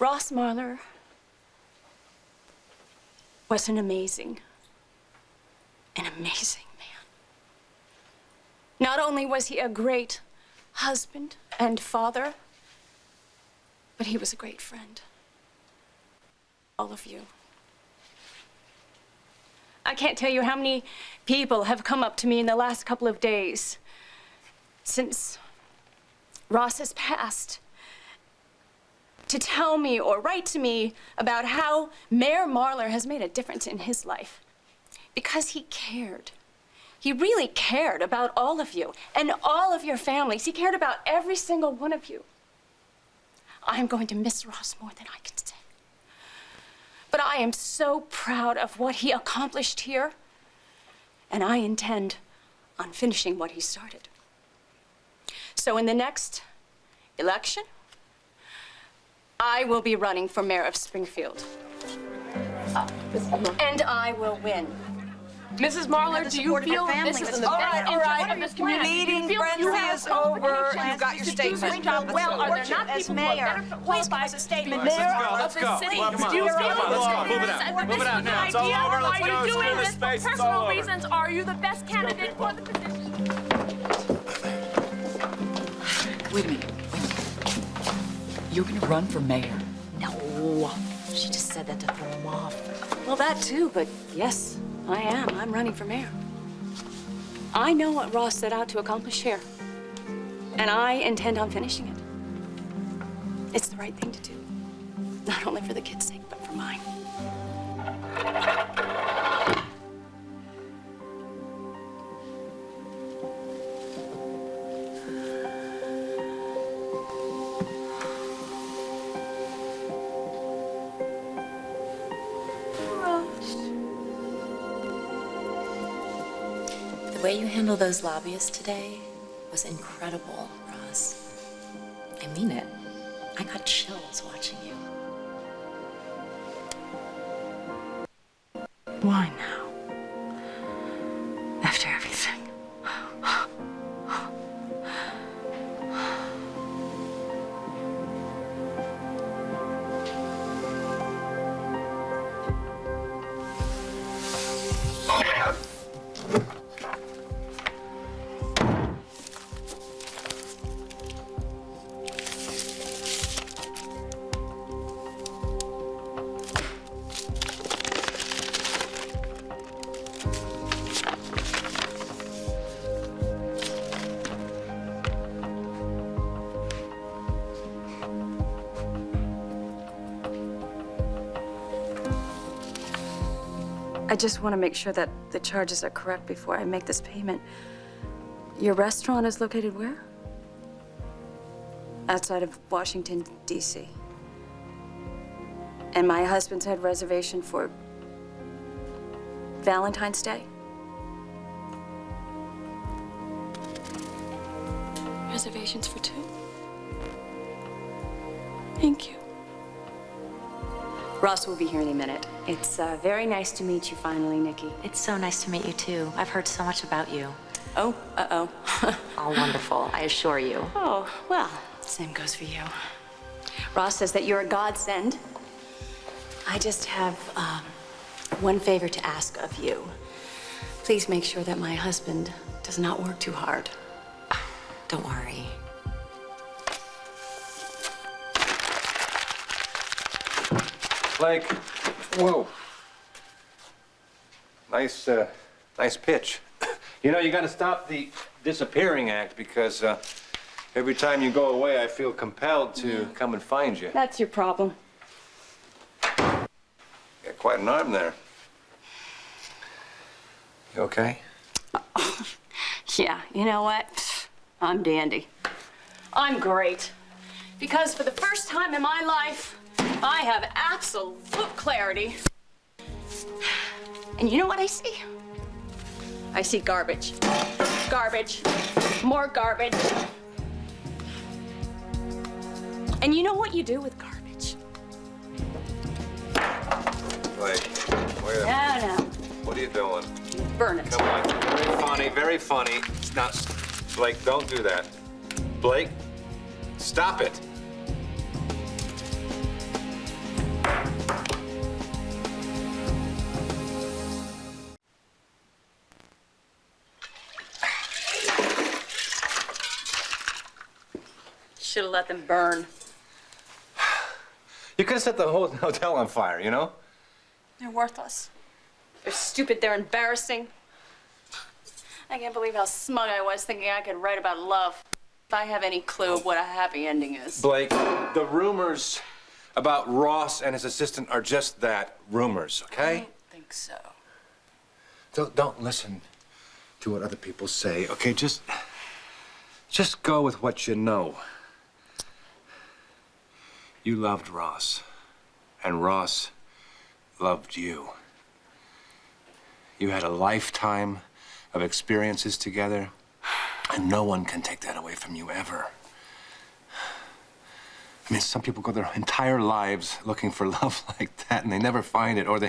Ross Marler was an amazing man. Not only was he a great husband and father, but he was a great friend. All of you. I can't tell you how many people have come up to me in the last couple of days since Ross has passed to tell me or write to me about how Mayor Marler has made a difference in his life because he cared. He really cared about all of you and all of your families. He cared about every single one of you. I'm going to miss Ross more than I can say. But I am so proud of what he accomplished here, and I intend on finishing what he started. So in the next election, I will be running for mayor of Springfield. And I will win. Mrs. Marler, do you feel this is the best interest of this community? Meeting friendly is over. You got your statement. Well, are there not people who are better qualified to be mayor of the city? Do you feel this is the idea? Are you doing this for personal reasons? Are you the best candidate for the position? Wait a minute. You're gonna run for mayor? No, she just said that to throw him off. Well, that too, but yes, I am. I'm running for mayor. I know what Ross set out to accomplish here, and I intend on finishing it. It's the right thing to do, not only for the kids' sake, but for mine. The way you handled those lobbyists today was incredible, Ross. I mean it. I got chills watching you. Why now? After everything. I just want to make sure that the charges are correct before I make this payment. Your restaurant is located where? Outside of Washington, D.C. And my husband's had reservation for Valentine's Day? Reservations for two? Thank you. Ross will be here in a minute. It's very nice to meet you finally, Nikki. It's so nice to meet you, too. I've heard so much about you. Oh, uh-oh. All wonderful, I assure you. Oh, well, same goes for you. Ross says that you're a godsend. I just have one favor to ask of you. Please make sure that my husband does not work too hard. Don't worry. Blake, whoa. Nice pitch. You know, you gotta stop the disappearing act because every time you go away, I feel compelled to come and find you. That's your problem. Got quite an arm there. You okay? Yeah, you know what? I'm dandy. I'm great. Because for the first time in my life, I have absolute clarity. And you know what I see? I see garbage. Garbage. More garbage. And you know what you do with garbage? Blake, where? No. What are you doing? Burn it. Come on. Very funny, very funny. It's not. Blake, don't do that. Blake, stop it. Should have let them burn. You could have set the whole hotel on fire, you know? They're worthless. They're stupid, they're embarrassing. I can't believe how smug I was thinking I could write about love. If I have any clue of what a happy ending is. Blake, the rumors about Ross and his assistant are just that, rumors, okay? I don't think so. Don't listen to what other people say, okay? Just go with what you know. You loved Ross, and Ross loved you. You had a lifetime of experiences together, and no one can take that away from you ever. I mean, some people go their entire lives looking for love like that, and they never find it, or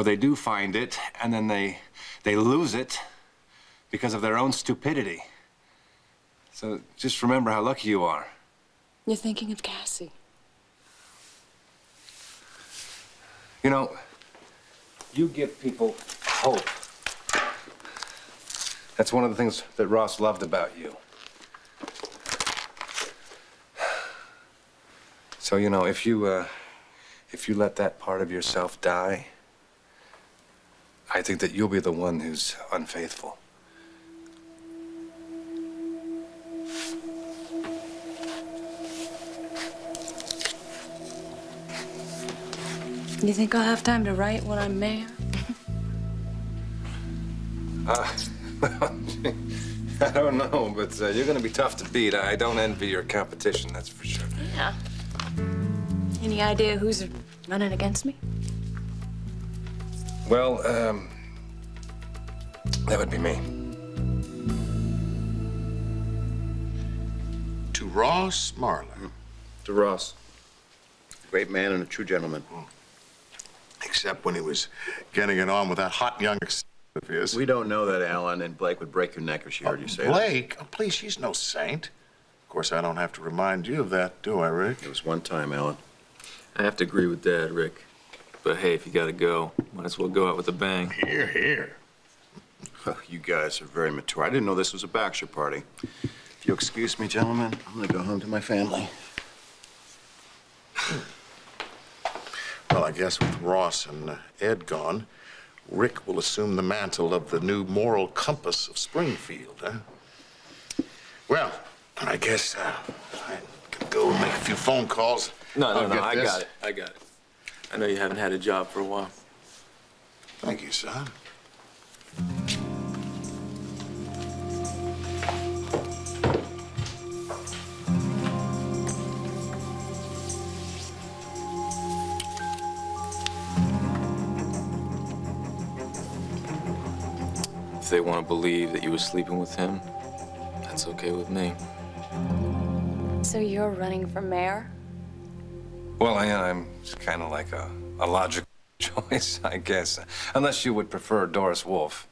they do find it, and then they lose it because of their own stupidity. So just remember how lucky you are. You're thinking of Cassie. You know, you give people hope. That's one of the things that Ross loved about you. So, you know, if you let that part of yourself die, I think that you'll be the one who's unfaithful. You think I'll have time to write when I'm mayor? I don't know, but you're gonna be tough to beat. I don't envy your competition, that's for sure. Yeah. Any idea who's running against me? Well, that would be me. To Ross Marler. To Ross. Great man and a true gentleman. Except when he was getting it on with that hot young of his. We don't know that, Alan, and Blake would break your neck if she heard you say that. Blake? Oh, please, she's no saint. Of course, I don't have to remind you of that, do I, Rick? It was one time, Alan. I have to agree with Dad, Rick. But hey, if you gotta go, might as well go out with a bang. Here, here. You guys are very mature. I didn't know this was a bachelor party. If you'll excuse me, gentlemen, I'm gonna go home to my family. Well, I guess with Ross and Ed gone, Rick will assume the mantle of the new moral compass of Springfield, huh? Well, I guess I can go and make a few phone calls. No, I'll get I this. got it. I got it. I know you haven't had a job for a while. Thank you, son. If they want to believe that you were sleeping with him, that's okay with me. So you're running for mayor? Well, I'm kind of like a logical choice, I guess. Unless you would prefer Doris Wolfe.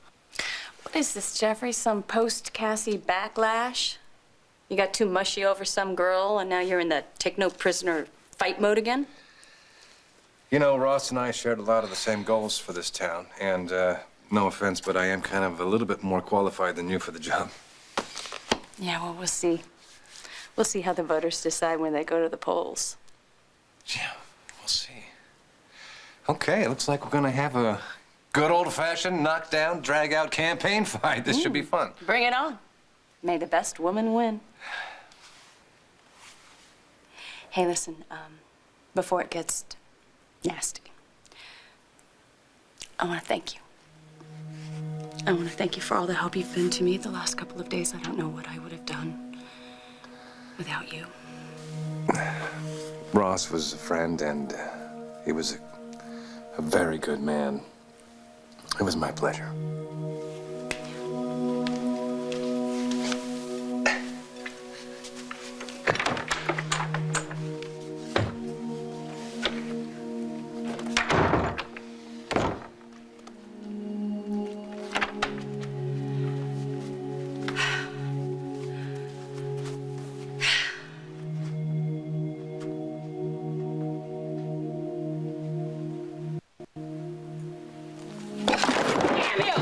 What is this, Jeffrey? Some post-Cassie backlash? You got too mushy over some girl, and now you're in the take-no-prisoner fight mode again? You know, Ross and I shared a lot of the same goals for this town, and no offense, but I am kind of a little bit more qualified than you for the job. Yeah, well, we'll see. We'll see how the voters decide when they go to the polls. Yeah, we'll see. Okay, it looks like we're gonna have a good old-fashioned knockdown, drag-out campaign fight. This should be fun. Bring it on. May the best woman win. Hey, listen, before it gets nasty, I want to thank you. I want to thank you for all the help you've been to me the last couple of days. I don't know what I would have done without you. Ross was a friend, and he was a very good man. It was my pleasure. Damn you!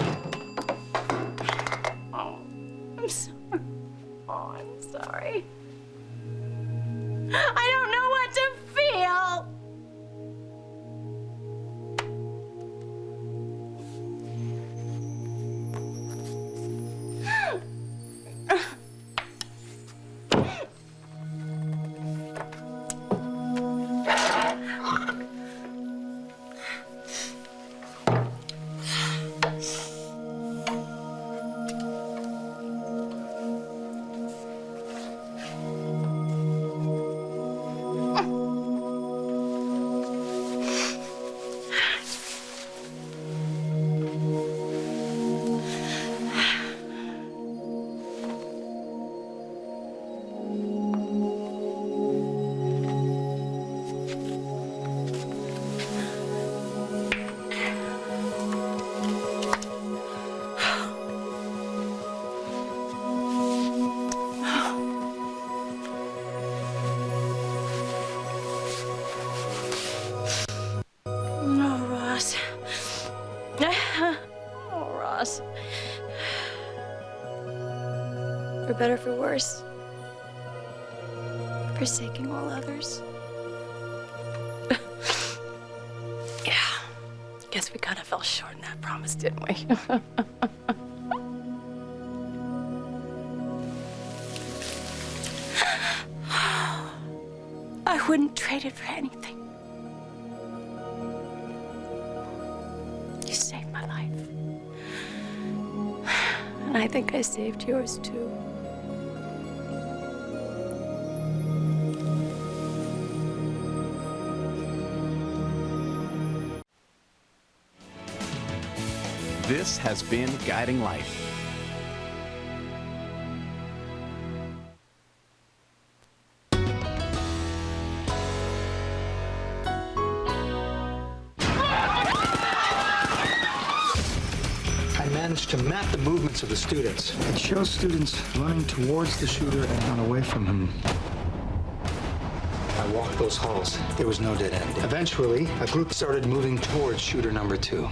For better, for worse. Forsaking all others. Yeah. Guess we kind of fell short in that promise, didn't we? I wouldn't trade it for anything. You saved my life. And I think I saved yours, too. This has been Guiding Light. I managed to map the movements of the students. It shows students running towards the shooter and not away from him. I walked those halls. There was no dead end. Eventually, a group started moving towards shooter number 2.